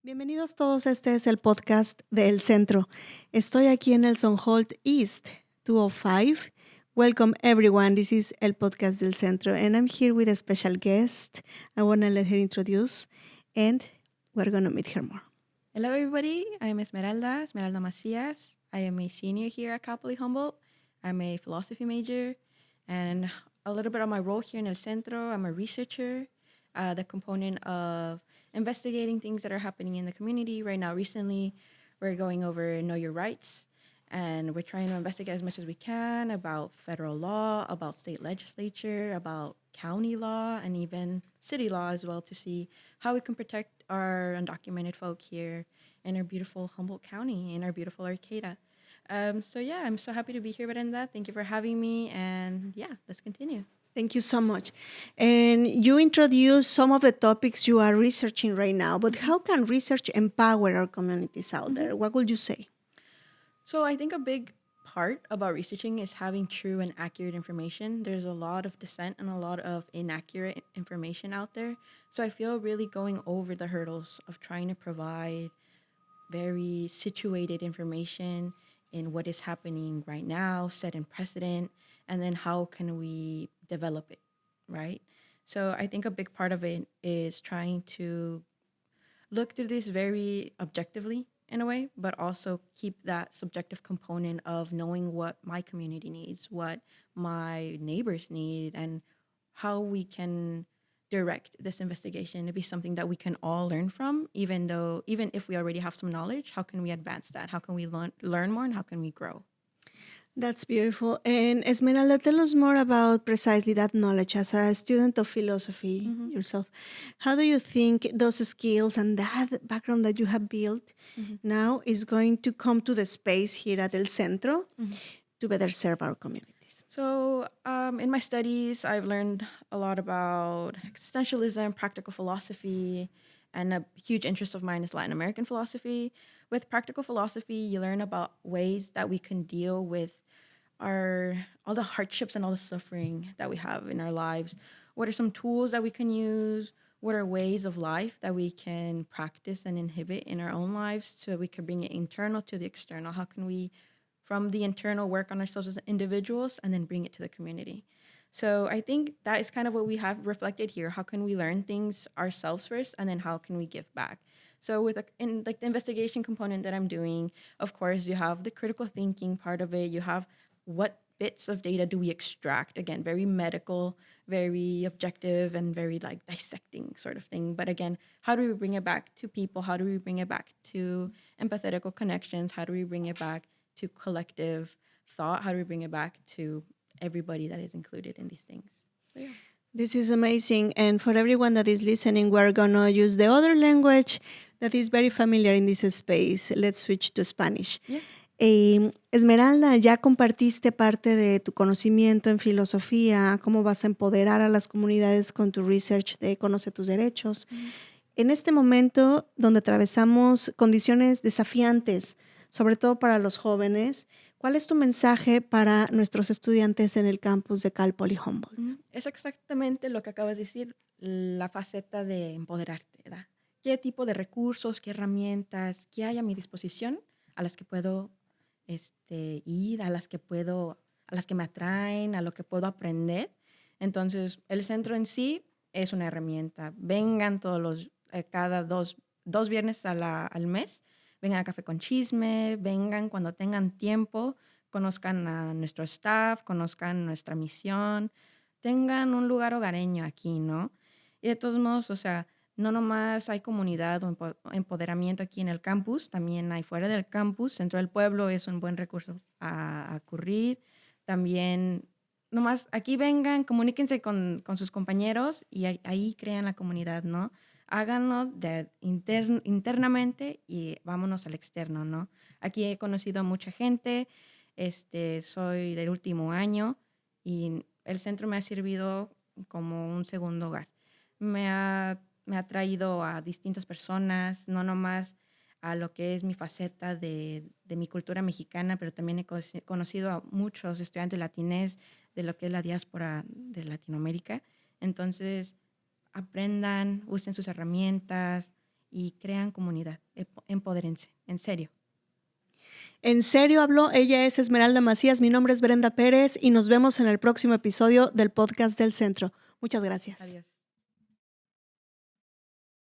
Bienvenidos todos, este es el podcast del Centro. Estoy aquí en el Holt East 205. Welcome everyone, this is el podcast del Centro and I'm here with a special guest. I want to let her introduce and we're going to meet her more. Hello everybody, I'm Esmeralda Macias. I am a senior here at Cal Poly Humboldt. I'm a philosophy major, and a little bit of my role here in El Centro, I'm a researcher, the component of investigating things that are happening in the community. Right now, recently, we're going over Know Your Rights, and we're trying to investigate as much as we can about federal law, about state legislature, about county law, and even city law as well, to see how we can protect our undocumented folk here in our beautiful Humboldt County, in our beautiful Arcata. I'm so happy to be here, Brenda. Thank you for having me, and let's continue. Thank you so much. And you introduced some of the topics you are researching right now, but how can research empower our communities out there? What would you say? So I think a big part about researching is having true and accurate information. There's a lot of dissent and a lot of inaccurate information out there. So I feel really going over the hurdles of trying to provide very situated information in what is happening right now, set in precedent, and then how can we develop it, right? So I think a big part of it is trying to look through this very objectively in a way, but also keep that subjective component of knowing what my community needs, what my neighbors need, and how we can direct this investigation to be something that we can all learn from, even if we already have some knowledge. How can we advance that? How can we learn more, and how can we grow? That's beautiful. And Esmeralda, tell us more about precisely that knowledge as a student of philosophy yourself. How do you think those skills and that background that you have built now is going to come to the space here at El Centro to better serve our communities? So in my studies, I've learned a lot about existentialism, practical philosophy, and a huge interest of mine is Latin American philosophy. With practical philosophy, you learn about ways that we can deal with all the hardships and all the suffering that we have in our lives. What are some tools that we can use? What are ways of life that we can practice and inhibit in our own lives so we can bring it internal to the external? How can we, from the internal, work on ourselves as individuals and then bring it to the community? So I think that is kind of what we have reflected here. How can we learn things ourselves first, and then how can we give back? So in the investigation component that I'm doing, of course, you have the critical thinking part of it. You have what bits of data do we extract? Again, very medical, very objective, and very like dissecting sort of thing. But again, how do we bring it back to people? How do we bring it back to empathetical connections? How do we bring it back to collective thought? How do we bring it back to everybody that is included in these things? So, yeah. This is amazing. And for everyone that is listening, we're going to use the other language that is very familiar in this space. Let's switch to Spanish. Yeah. Esmeralda, ya compartiste parte de tu conocimiento en filosofía, cómo vas a empoderar a las comunidades con tu research de Conoce tus derechos. En este momento donde atravesamos condiciones desafiantes, sobre todo para los jóvenes, ¿cuál es tu mensaje para nuestros estudiantes en el campus de Cal Poly Humboldt? Es exactamente lo que acabas de decir, la faceta de empoderarte, ¿verdad? ¿Qué tipo de recursos, qué herramientas, qué hay a mi disposición a las que puedo ir, a las que me atraen, a lo que puedo aprender? Entonces, el centro en sí es una herramienta. Vengan cada dos viernes al mes, vengan a Café con Chisme, vengan cuando tengan tiempo, conozcan a nuestro staff, conozcan nuestra misión, tengan un lugar hogareño aquí, ¿no? Y de todos modos, o sea, no nomás hay comunidad o empoderamiento aquí en el campus, también hay fuera del campus. Centro del Pueblo es un buen recurso a ocurrir. También, nomás aquí vengan, comuníquense con sus compañeros y ahí crean la comunidad, ¿no? Háganlo internamente y vámonos al externo, ¿no? Aquí he conocido a mucha gente, soy del último año y el centro me ha servido como un segundo hogar. Me ha traído a distintas personas, no nomás a lo que es mi faceta de mi cultura mexicana, pero también he conocido a muchos estudiantes latines de lo que es la diáspora de Latinoamérica. Entonces, aprendan, usen sus herramientas y crean comunidad. Empodérense, en serio. En serio habló, ella es Esmeralda Macías, mi nombre es Brenda Pérez y nos vemos en el próximo episodio del podcast del Centro. Muchas gracias. Adiós.